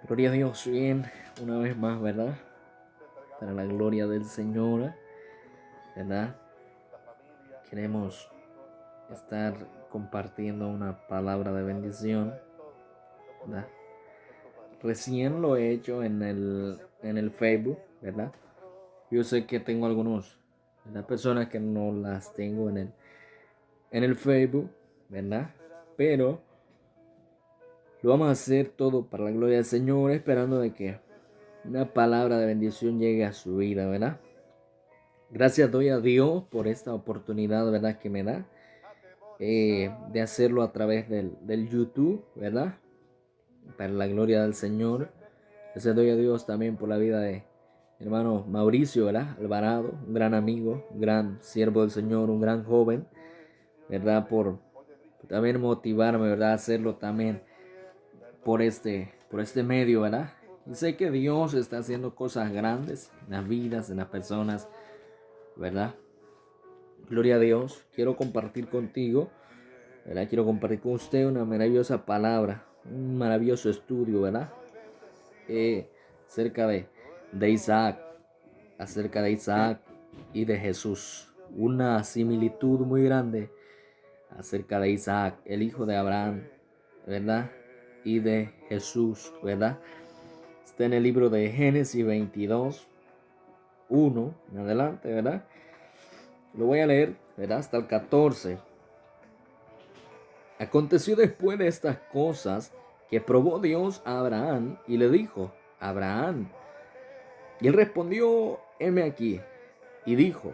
Gloria a Dios, bien, una vez más, ¿verdad? Para la gloria del Señor, ¿verdad? Queremos estar compartiendo una palabra de bendición, ¿verdad? Recién lo he hecho en el Facebook, ¿verdad? Yo sé que tengo algunos, ¿verdad? Personas que no las tengo en el Facebook, ¿verdad? Pero lo vamos a hacer todo para la gloria del Señor, esperando de que una palabra de bendición llegue a su vida, ¿verdad? Gracias doy a Dios por esta oportunidad, ¿verdad? Que me da de hacerlo a través del YouTube, ¿verdad? Para la gloria del Señor. Gracias doy a Dios también por la vida de mi hermano Mauricio, ¿verdad? Alvarado, un gran amigo, un gran siervo del Señor, un gran joven, ¿verdad? Por también motivarme, ¿verdad? A hacerlo también por este medio, ¿verdad? Y sé que Dios está haciendo cosas grandes en las vidas, en las personas, ¿verdad? Gloria a Dios. Quiero compartir contigo, ¿verdad? Quiero compartir con usted una maravillosa palabra, un maravilloso estudio, ¿verdad? Eh, acerca de Isaac, acerca de Isaac y de Jesús. Una similitud muy grande acerca de Isaac, el hijo de Abraham, ¿verdad? Y de Jesús, ¿verdad? Está en el libro de Génesis 22, 1 en adelante, ¿verdad? Lo voy a leer, ¿verdad? Hasta el 14. Aconteció después de estas cosas que probó Dios a Abraham y le dijo: Abraham. Y él respondió: heme aquí. Y dijo: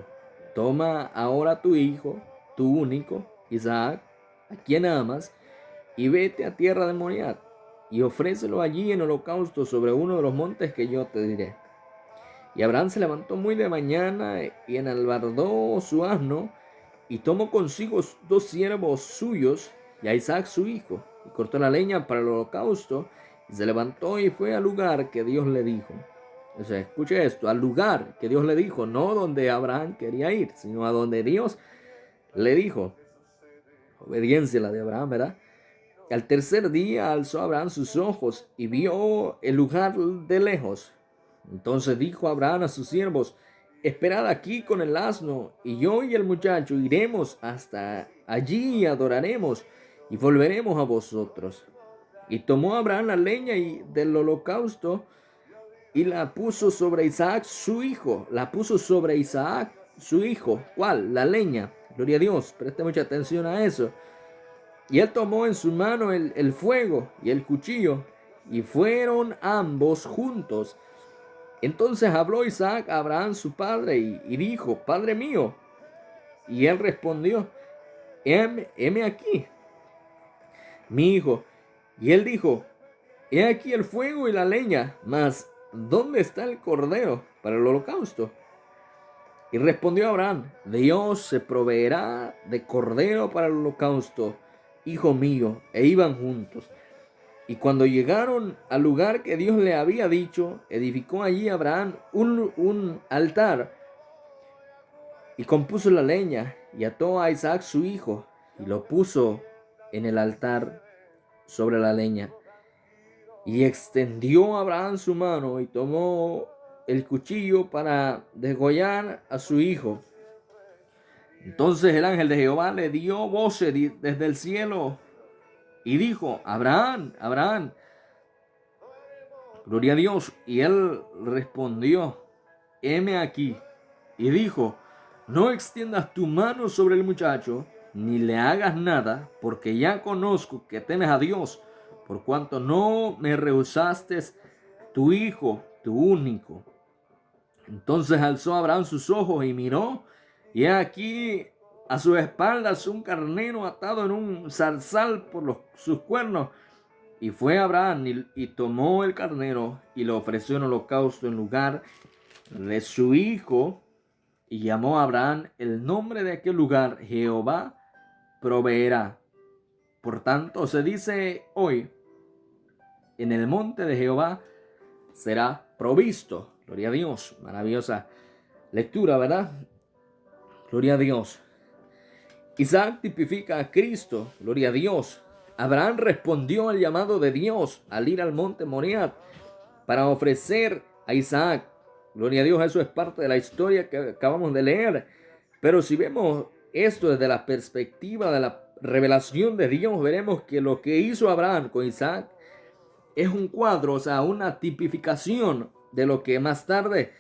toma ahora tu hijo, tu único, Isaac, a quien amas, y vete a tierra de Moriah, y ofrécelo allí en holocausto sobre uno de los montes que yo te diré. Y Abraham se levantó muy de mañana y enalbardó su asno, y tomó consigo 2 siervos suyos y a Isaac su hijo, y cortó la leña para el holocausto, y se levantó y fue al lugar que Dios le dijo. O sea, escuche esto, al lugar que Dios le dijo, no donde Abraham quería ir, sino a donde Dios le dijo. Obediencia la de Abraham, ¿verdad? Al tercer día alzó Abraham sus ojos y vio el lugar de lejos. Entonces dijo Abraham a sus siervos: esperad aquí con el asno, y yo y el muchacho iremos hasta allí y adoraremos, y volveremos a vosotros. Y tomó Abraham la leña del holocausto y la puso sobre Isaac su hijo. La puso sobre Isaac su hijo. ¿Cuál? La leña. Gloria a Dios. Preste mucha atención a eso. Y él tomó en su mano el fuego y el cuchillo, y fueron ambos juntos. Entonces habló Isaac a Abraham su padre y dijo: Padre mío. Y él respondió: heme aquí, mi hijo. Y él dijo: he aquí el fuego y la leña, mas ¿dónde está el cordero para el holocausto? Y respondió Abraham: Dios se proveerá de cordero para el holocausto, hijo mío. E iban juntos. Y cuando llegaron al lugar que Dios le había dicho, edificó allí Abraham un altar, y compuso la leña, y ató a Isaac su hijo, y lo puso en el altar sobre la leña. Y extendió Abraham su mano y tomó el cuchillo para degollar a su hijo. Entonces el ángel de Jehová le dio voces desde el cielo y dijo: Abraham, Abraham. Gloria a Dios. Y él respondió: heme aquí. Y dijo: no extiendas tu mano sobre el muchacho, ni le hagas nada, porque ya conozco que temes a Dios, por cuanto no me rehusaste tu hijo, tu único. Entonces alzó Abraham sus ojos y miró, y he aquí a sus espaldas un carnero atado en un zarzal por sus cuernos. Y fue Abraham y tomó el carnero y lo ofreció en holocausto en lugar de su hijo. Y llamó a Abraham el nombre de aquel lugar: Jehová proveerá. Por tanto, se dice hoy: en el monte de Jehová será provisto. Gloria a Dios. Maravillosa lectura, ¿verdad? Gloria a Dios. Isaac tipifica a Cristo. Gloria a Dios. Abraham respondió al llamado de Dios al ir al monte Moriah. para ofrecer a Isaac. Gloria a Dios, eso es parte de la historia que acabamos de leer. Pero si vemos esto desde la perspectiva de la revelación de Dios, veremos que lo que hizo Abraham con Isaac es un cuadro, o sea, una tipificación de lo que más tarde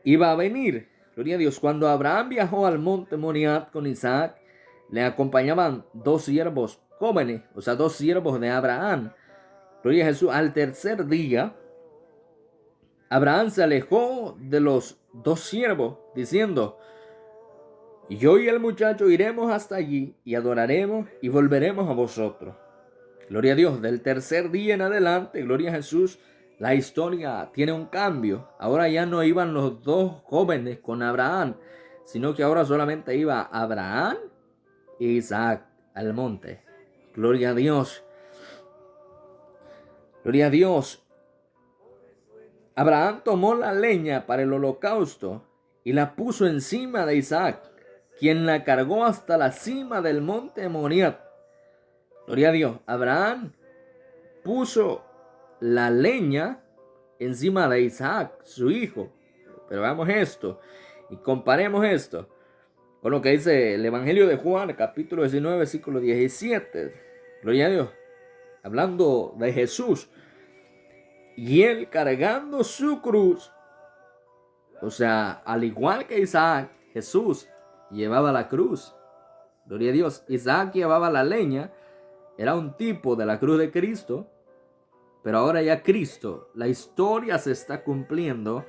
iba a venir. Gloria a Dios. Cuando Abraham viajó al monte Moriah con Isaac, le acompañaban dos siervos jóvenes, o sea, dos siervos de Abraham. Gloria a Jesús. Al tercer día, Abraham se alejó de los dos siervos, diciendo: yo y el muchacho iremos hasta allí y adoraremos y volveremos a vosotros. Gloria a Dios. Del tercer día en adelante, gloria a Jesús, la historia tiene un cambio. Ahora ya no iban los dos jóvenes con Abraham, sino que ahora solamente iba Abraham e Isaac al monte. Gloria a Dios. Gloria a Dios. Abraham tomó la leña para el holocausto y la puso encima de Isaac, quien la cargó hasta la cima del monte Moriah. Gloria a Dios. Abraham puso la leña encima de Isaac, su hijo. Pero veamos esto y comparemos esto con lo que dice el Evangelio de Juan, capítulo 19, versículo 17. Gloria a Dios. Hablando de Jesús. Y él cargando su cruz. O sea, al igual que Isaac, Jesús llevaba la cruz. Gloria a Dios. Isaac llevaba la leña. Era un tipo de la cruz de Cristo. Pero ahora ya Cristo, la historia se está cumpliendo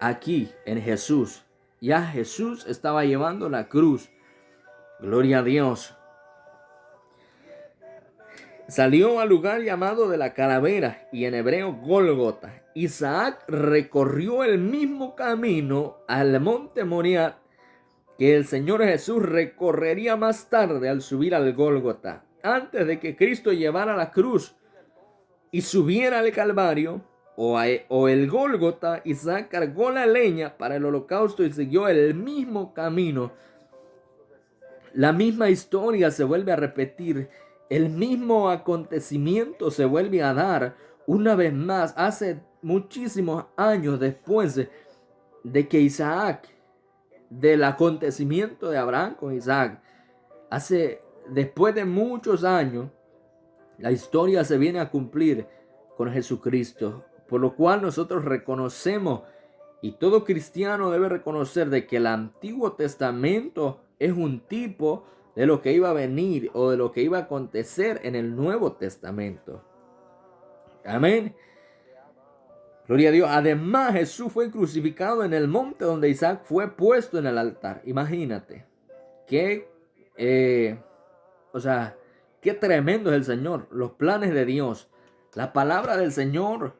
aquí en Jesús. Ya Jesús estaba llevando la cruz. Gloria a Dios. Salió al lugar llamado de la calavera y en hebreo Gólgota. Isaac recorrió el mismo camino al monte Moriah que el Señor Jesús recorrería más tarde al subir al Gólgota. Antes de que Cristo llevara la cruz y subiera al Calvario o el Gólgota, Isaac cargó la leña para el holocausto y siguió el mismo camino. La misma historia se vuelve a repetir. El mismo acontecimiento se vuelve a dar una vez más hace muchísimos años después de que Isaac, del acontecimiento de Abraham con Isaac, después de muchos años, la historia se viene a cumplir con Jesucristo, por lo cual nosotros reconocemos y todo cristiano debe reconocer de que el Antiguo Testamento es un tipo de lo que iba a venir o de lo que iba a acontecer en el Nuevo Testamento. Amén. Gloria a Dios. Además, Jesús fue crucificado en el monte donde Isaac fue puesto en el altar. Imagínate. Qué tremendo es el Señor. Los planes de Dios. La palabra del Señor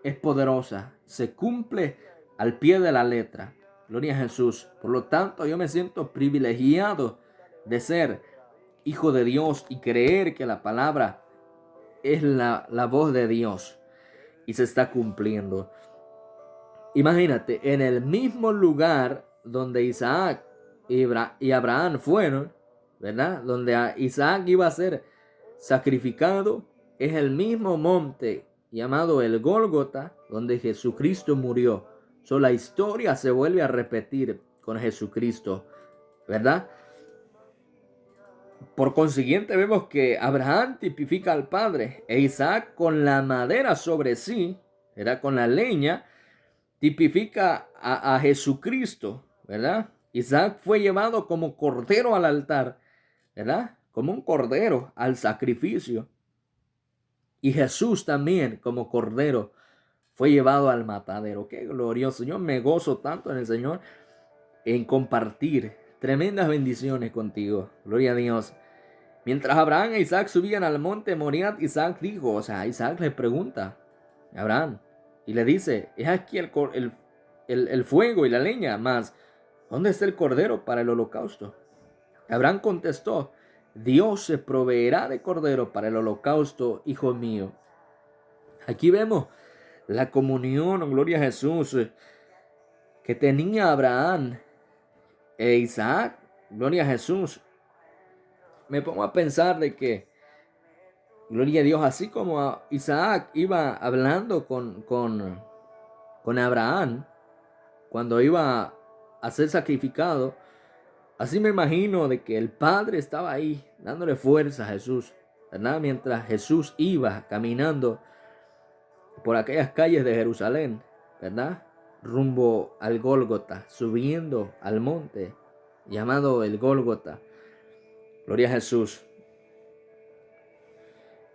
es poderosa. Se cumple al pie de la letra. Gloria a Jesús. Por lo tanto, yo me siento privilegiado de ser hijo de Dios y creer que la palabra es la voz de Dios y se está cumpliendo. Imagínate, en el mismo lugar donde Isaac y Abraham fueron, ¿verdad? Donde Isaac iba a ser sacrificado, es el mismo monte llamado el Gólgota, donde Jesucristo murió. La historia se vuelve a repetir con Jesucristo, ¿verdad? Por consiguiente, vemos que Abraham tipifica al Padre e Isaac con la madera sobre sí, ¿verdad? Con la leña, tipifica a Jesucristo, ¿verdad? Isaac fue llevado como cordero al altar, ¿verdad? Como un cordero al sacrificio. Y Jesús también como cordero fue llevado al matadero. Qué glorioso. Yo me gozo tanto en el Señor en compartir tremendas bendiciones contigo. Gloria a Dios. Mientras Abraham e Isaac subían al monte Moriah, Isaac le pregunta a Abraham y le dice: es aquí el fuego y la leña, mas ¿dónde está el cordero para el holocausto? Abraham contestó: Dios se proveerá de cordero para el holocausto, hijo mío. Aquí vemos la comunión, gloria a Jesús, que tenía Abraham e Isaac, gloria a Jesús. Me pongo a pensar de que Gloria a Dios, así como Isaac iba hablando con Abraham cuando iba a ser sacrificado, así me imagino de que el Padre estaba ahí dándole fuerza a Jesús, ¿verdad? Mientras Jesús iba caminando por aquellas calles de Jerusalén, ¿verdad? Rumbo al Gólgota, subiendo al monte llamado el Gólgota. Gloria a Jesús.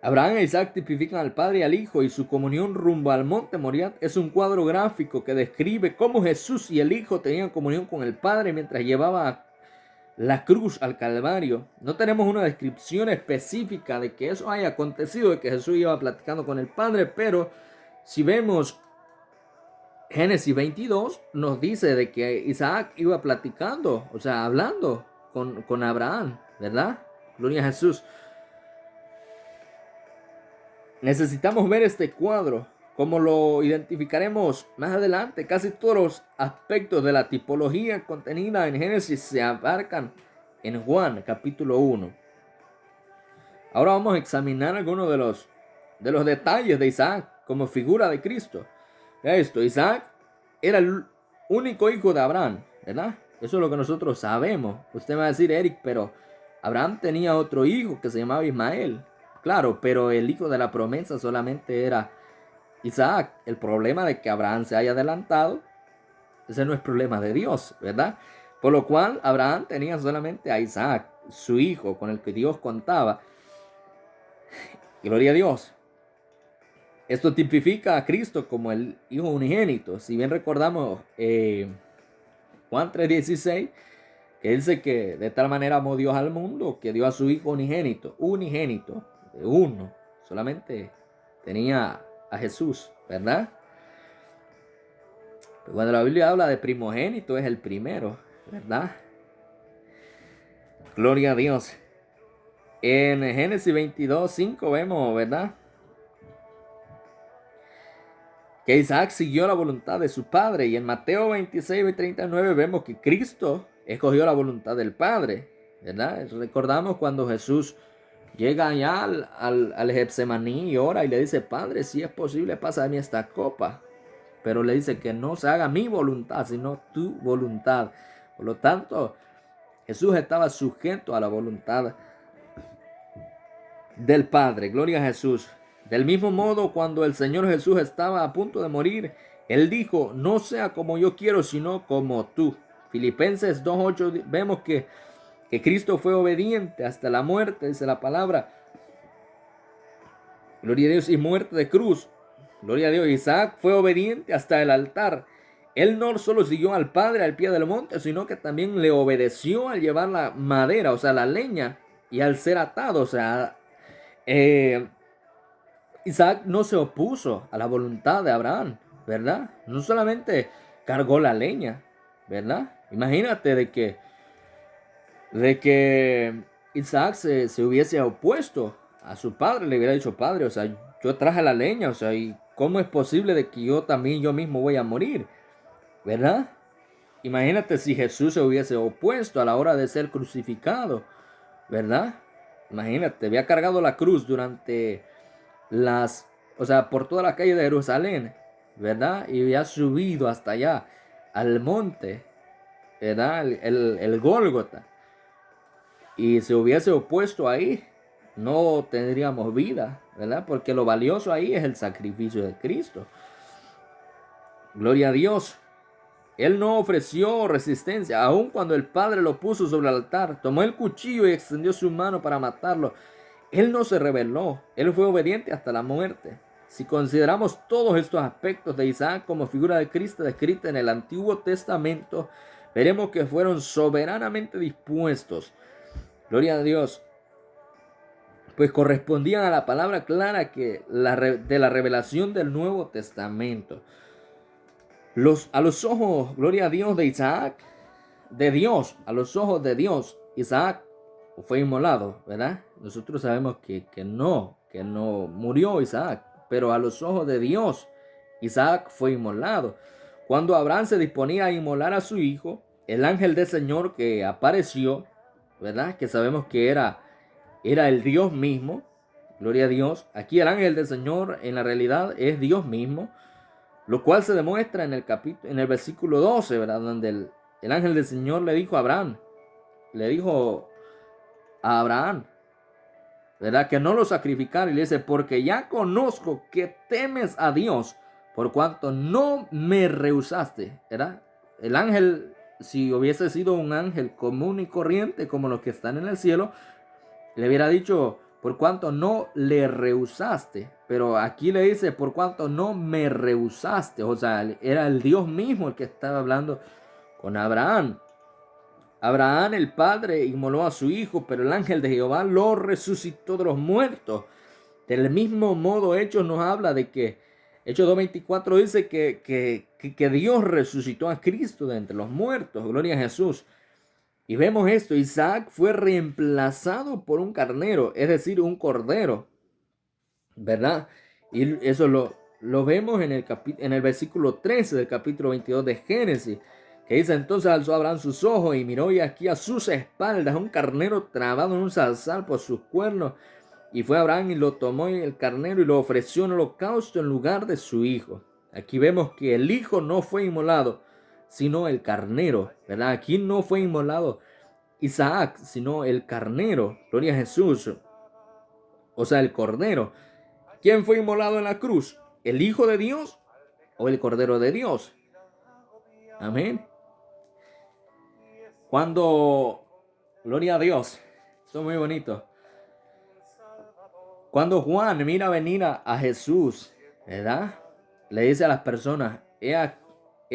Abraham e Isaac tipifican al Padre y al Hijo, y su comunión rumbo al monte Moriah es un cuadro gráfico que describe cómo Jesús y el Hijo tenían comunión con el Padre mientras llevaba la cruz al Calvario. No tenemos una descripción específica de que eso haya acontecido, de que Jesús iba platicando con el Padre, pero si vemos Génesis 22, nos dice de que Isaac iba platicando, o sea, hablando con Abraham, ¿verdad? Gloria a Jesús. Necesitamos ver este cuadro, como lo identificaremos más adelante. Casi todos los aspectos de la tipología contenida en Génesis se abarcan en Juan capítulo 1. Ahora vamos a examinar algunos de los detalles de Isaac como figura de Cristo. Vea esto, Isaac era el único hijo de Abraham, ¿verdad? Eso es lo que nosotros sabemos. Usted me va a decir, Eric, pero Abraham tenía otro hijo que se llamaba Ismael. Claro, pero el hijo de la promesa solamente era Isaac. El problema de que Abraham se haya adelantado, ese no es problema de Dios, ¿verdad? Por lo cual Abraham tenía solamente a Isaac, su hijo, con el que Dios contaba. Gloria a Dios. Esto tipifica a Cristo como el Hijo unigénito. Si bien recordamos Juan 3:16, que dice que de tal manera amó Dios al mundo que dio a su Hijo unigénito, de uno, solamente tenía a Jesús, ¿verdad? Pero cuando la Biblia habla de primogénito es el primero, ¿verdad? Gloria a Dios. En Génesis 22:5 vemos, ¿verdad?, que Isaac siguió la voluntad de su padre. Y en Mateo 26:39 vemos que Cristo escogió la voluntad del Padre, ¿verdad? Recordamos cuando Jesús llega allá al Getsemaní y ora y le dice, Padre, si es posible, pasa de mí esta copa. Pero le dice que no se haga mi voluntad, sino tu voluntad. Por lo tanto, Jesús estaba sujeto a la voluntad del Padre. Gloria a Jesús. Del mismo modo, cuando el Señor Jesús estaba a punto de morir, Él dijo, no sea como yo quiero, sino como tú. Filipenses 2:8 vemos que Cristo fue obediente hasta la muerte, dice la palabra. Gloria a Dios, y muerte de cruz. Gloria a Dios. Isaac fue obediente hasta el altar. Él no solo siguió al Padre al pie del monte, sino que también le obedeció al llevar la madera, o sea, la leña, y al ser atado, o sea, Isaac no se opuso a la voluntad de Abraham, ¿verdad? No solamente cargó la leña, ¿verdad? Imagínate de que Isaac se hubiese opuesto a su padre, le hubiera dicho, padre, o sea, yo traje la leña, o sea, ¿y cómo es posible de que yo mismo voy a morir? ¿Verdad? Imagínate si Jesús se hubiese opuesto a la hora de ser crucificado, ¿verdad? Imagínate, había cargado la cruz durante o sea, por toda la calle de Jerusalén, ¿verdad? Y había subido hasta allá, al monte, ¿verdad? El Gólgota. Y se hubiese opuesto ahí, no tendríamos vida, ¿verdad? Porque lo valioso ahí es el sacrificio de Cristo. Gloria a Dios. Él no ofreció resistencia, aun cuando el Padre lo puso sobre el altar. Tomó el cuchillo y extendió su mano para matarlo. Él no se rebeló, él fue obediente hasta la muerte. Si consideramos todos estos aspectos de Isaac como figura de Cristo descrita en el Antiguo Testamento, veremos que fueron soberanamente dispuestos, gloria a Dios, pues correspondían a la palabra clara de la revelación del Nuevo Testamento. A los ojos, gloria a Dios, de Isaac, de Dios, a los ojos de Dios, Isaac fue inmolado, ¿verdad? Nosotros sabemos que no murió Isaac, pero a los ojos de Dios, Isaac fue inmolado. Cuando Abraham se disponía a inmolar a su hijo, el ángel del Señor que apareció, ¿verdad? Que sabemos que era el Dios mismo, Gloria a Dios. Aquí el ángel del Señor en la realidad es Dios mismo, lo cual se demuestra en el versículo 12, ¿verdad? Donde el ángel del Señor le dijo a Abraham, le dijo a Abraham, ¿verdad? Que no lo sacrificara. Y le dice, porque ya conozco que temes a Dios, por cuanto no me rehusaste, ¿verdad? El ángel, si hubiese sido un ángel común y corriente como los que están en el cielo, le hubiera dicho, por cuanto no le rehusaste. Pero aquí le dice, por cuanto no me rehusaste. O sea, era el Dios mismo el que estaba hablando con Abraham. Abraham, el padre, inmoló a su hijo, pero el ángel de Jehová lo resucitó de los muertos. Del mismo modo, Hechos nos habla de que, Hechos 2:24 dice que Dios resucitó a Cristo de entre los muertos. Gloria a Jesús. Y vemos esto, Isaac fue reemplazado por un carnero, es decir, un cordero, ¿verdad? Y eso lo vemos en el versículo 13 del capítulo 22 de Génesis, que dice, entonces alzó Abraham sus ojos y miró y aquí a sus espaldas un carnero trabado en un zarzal por sus cuernos. Y fue Abraham y lo tomó el carnero y lo ofreció en holocausto en lugar de su hijo. Aquí vemos que el hijo no fue inmolado, sino el carnero, ¿verdad? Aquí no fue inmolado Isaac, sino el carnero. Gloria a Jesús. O sea, el cordero. ¿Quién fue inmolado en la cruz? ¿El Hijo de Dios o el Cordero de Dios? Amén. Cuando, gloria a Dios, esto es muy bonito. Cuando Juan mira venir a Jesús, ¿verdad? Le dice a las personas, he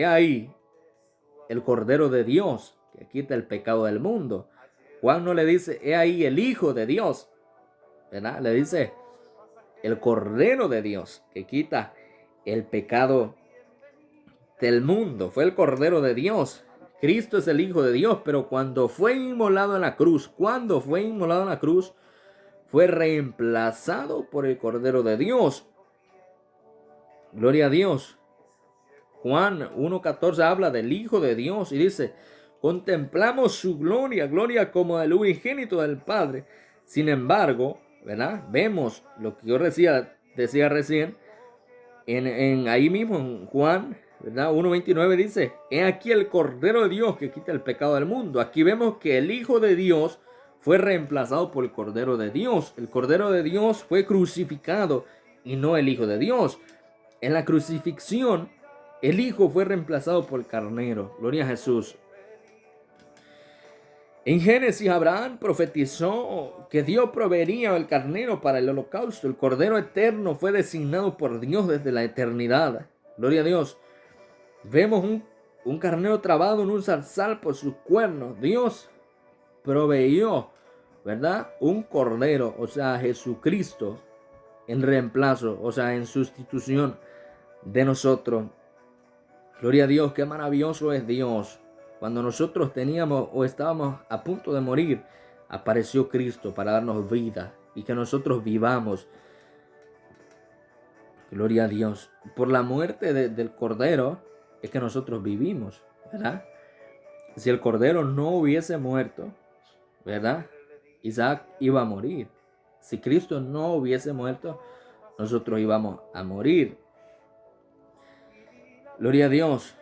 ahí el Cordero de Dios que quita el pecado del mundo. Juan no le dice, he ahí el Hijo de Dios, ¿verdad? Le dice, el Cordero de Dios que quita el pecado del mundo. Fue el Cordero de Dios. Cristo es el Hijo de Dios, pero cuando fue inmolado en la cruz, fue reemplazado por el Cordero de Dios. Gloria a Dios. Juan 1:14 habla del Hijo de Dios y dice, contemplamos su gloria, gloria como del unigénito del Padre. Sin embargo, ¿verdad? Vemos lo que yo decía recién, ahí mismo en Juan, ¿verdad? 1:29 dice, he aquí el Cordero de Dios que quita el pecado del mundo. Aquí vemos que el Hijo de Dios fue reemplazado por el Cordero de Dios. El Cordero de Dios fue crucificado y no el Hijo de Dios. En la crucifixión, el Hijo fue reemplazado por el carnero. Gloria a Jesús. En Génesis, Abraham profetizó que Dios proveería el carnero para el holocausto. El Cordero eterno fue designado por Dios desde la eternidad. Gloria a Dios. Vemos un carnero trabado en un zarzal por sus cuernos. Dios proveyó, ¿verdad? Un cordero, o sea, Jesucristo, en reemplazo, o sea, en sustitución de nosotros. Gloria a Dios, qué maravilloso es Dios. Cuando nosotros teníamos o estábamos a punto de morir, apareció Cristo para darnos vida y que nosotros vivamos. Gloria a Dios. Por la muerte del Cordero es que nosotros vivimos, ¿verdad? Si el Cordero no hubiese muerto, ¿verdad? Isaac iba a morir. Si Cristo no hubiese muerto, nosotros íbamos a morir. Gloria a Dios.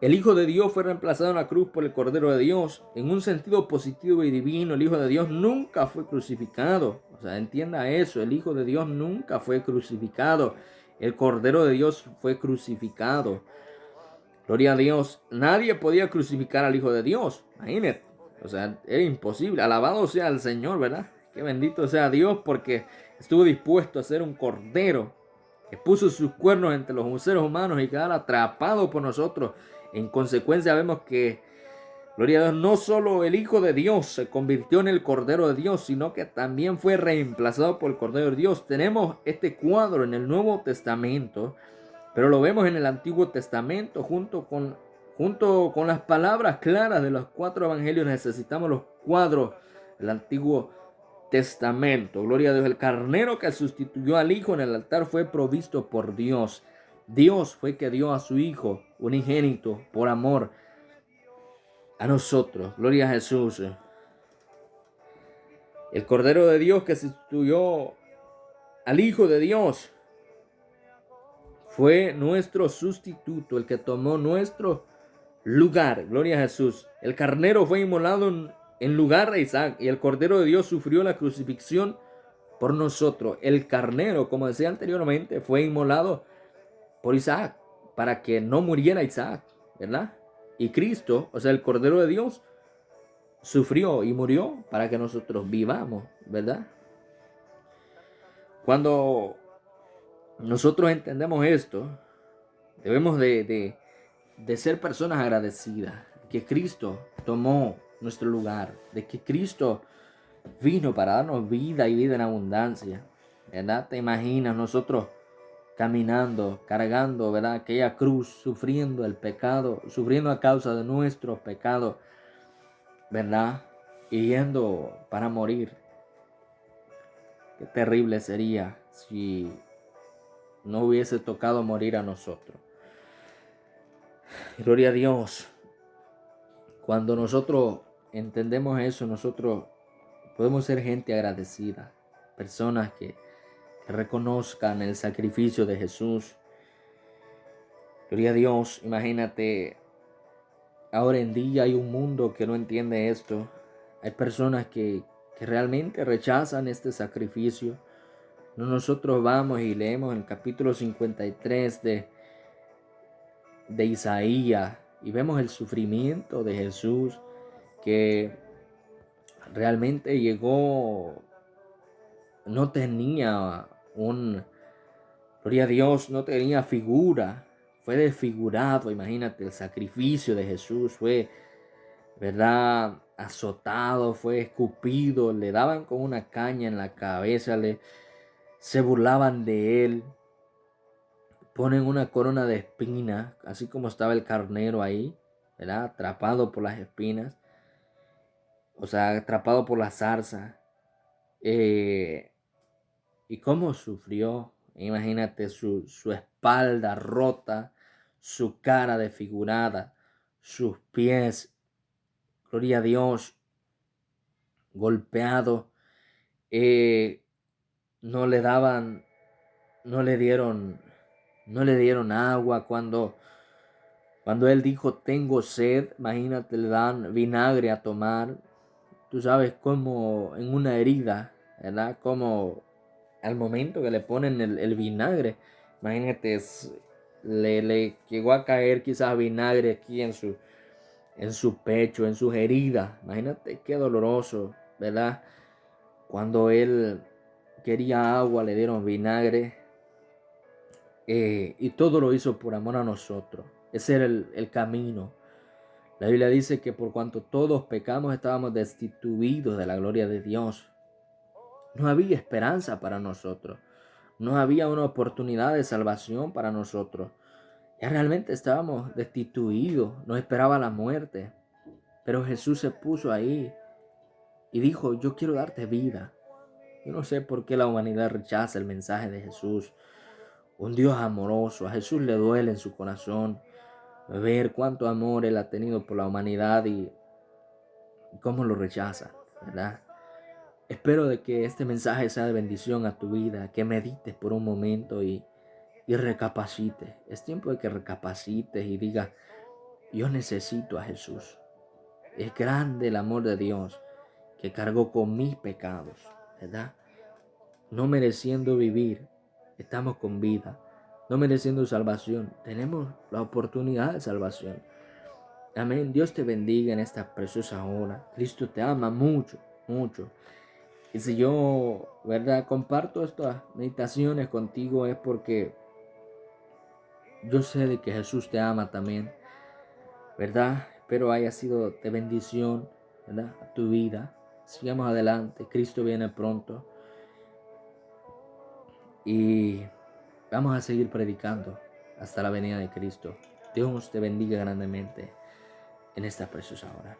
El Hijo de Dios fue reemplazado en la cruz por el Cordero de Dios. En un sentido positivo y divino, el Hijo de Dios nunca fue crucificado. O sea, entienda eso, el Hijo de Dios nunca fue crucificado. El Cordero de Dios fue crucificado. Gloria a Dios. Nadie podía crucificar al Hijo de Dios. Imagínate. O sea, era imposible. Alabado sea el Señor, ¿verdad? Que bendito sea Dios porque estuvo dispuesto a ser un cordero que puso sus cuernos entre los seres humanos y quedar atrapado por nosotros. En consecuencia vemos que, gloria a Dios, no solo el Hijo de Dios se convirtió en el Cordero de Dios, sino que también fue reemplazado por el Cordero de Dios. Tenemos este cuadro en el Nuevo Testamento, pero lo vemos en el Antiguo Testamento junto con las palabras claras de los 4 evangelios. Necesitamos los cuadros del Antiguo Testamento. Gloria a Dios. El carnero que sustituyó al Hijo en el altar fue provisto por Dios. Dios fue que dio a su Hijo unigénito por amor a nosotros. Gloria a Jesús. El Cordero de Dios que sustituyó al Hijo de Dios fue nuestro sustituto, el que tomó nuestro lugar. Gloria a Jesús. El carnero fue inmolado en lugar de Isaac y el Cordero de Dios sufrió la crucifixión por nosotros. El carnero, como decía anteriormente, fue inmolado por Isaac para que no muriera Isaac, ¿verdad? Y Cristo, o sea, el Cordero de Dios, sufrió y murió para que nosotros vivamos, ¿verdad? Cuando nosotros entendemos esto, debemos de ser personas agradecidas, que Cristo tomó nuestro lugar, de que Cristo vino para darnos vida y vida en abundancia, ¿verdad? Te imaginas nosotros caminando, cargando, ¿verdad? Aquella cruz, sufriendo el pecado, sufriendo a causa de nuestros pecados, ¿verdad? Y yendo para morir. Qué terrible sería si no hubiese tocado morir a nosotros. Gloria a Dios. Cuando nosotros entendemos eso, nosotros podemos ser gente agradecida, personas que reconozcan el sacrificio de Jesús. Gloria a Dios. Imagínate, ahora en día hay un mundo que no entiende esto. Hay personas que realmente rechazan este sacrificio. Nosotros vamos y leemos el capítulo 53 de Isaías y vemos el sufrimiento de Jesús, que realmente llegó, no tenía gloria a Dios, no tenía figura, fue desfigurado. Imagínate, el sacrificio de Jesús fue, ¿verdad?, azotado, fue escupido, le daban con una caña en la cabeza, se burlaban de él, ponen una corona de espinas, así como estaba el carnero ahí, ¿verdad?, atrapado por las espinas, o sea, atrapado por la zarza. Y cómo sufrió. Imagínate su espalda rota, su cara desfigurada, sus pies, gloria a Dios, golpeados. No le daban, no le dieron, no le dieron agua cuando él dijo tengo sed. Imagínate, le dan vinagre a tomar. Tú sabes cómo en una herida, ¿verdad? Como al momento que le ponen el vinagre, imagínate, le llegó a caer quizás vinagre aquí en su pecho, en sus heridas. Imagínate qué doloroso, ¿verdad? Cuando él quería agua, le dieron vinagre, y todo lo hizo por amor a nosotros. Ese era el camino. La Biblia dice que por cuanto todos pecamos, estábamos destituidos de la gloria de Dios. No había esperanza para nosotros. No había una oportunidad de salvación para nosotros. Ya realmente estábamos destituidos. Nos esperaba la muerte. Pero Jesús se puso ahí y dijo, yo quiero darte vida. Yo no sé por qué la humanidad rechaza el mensaje de Jesús. Un Dios amoroso. A Jesús le duele en su corazón ver cuánto amor Él ha tenido por la humanidad y cómo lo rechazan, ¿verdad? Espero de que este mensaje sea de bendición a tu vida, que medites por un momento y recapacites. Es tiempo de que recapacites y digas, yo necesito a Jesús. Es grande el amor de Dios que cargó con mis pecados, ¿verdad? No mereciendo vivir, estamos con vida. No mereciendo salvación, tenemos la oportunidad de salvación. Amén. Dios te bendiga en esta preciosa hora. Cristo te ama mucho, mucho. Y si yo, ¿verdad?, comparto estas meditaciones contigo es porque yo sé de que Jesús te ama también, ¿verdad? Espero haya sido de bendición, ¿verdad?, a tu vida. Sigamos adelante. Cristo viene pronto. Y vamos a seguir predicando hasta la venida de Cristo. Dios te bendiga grandemente en esta preciosa hora.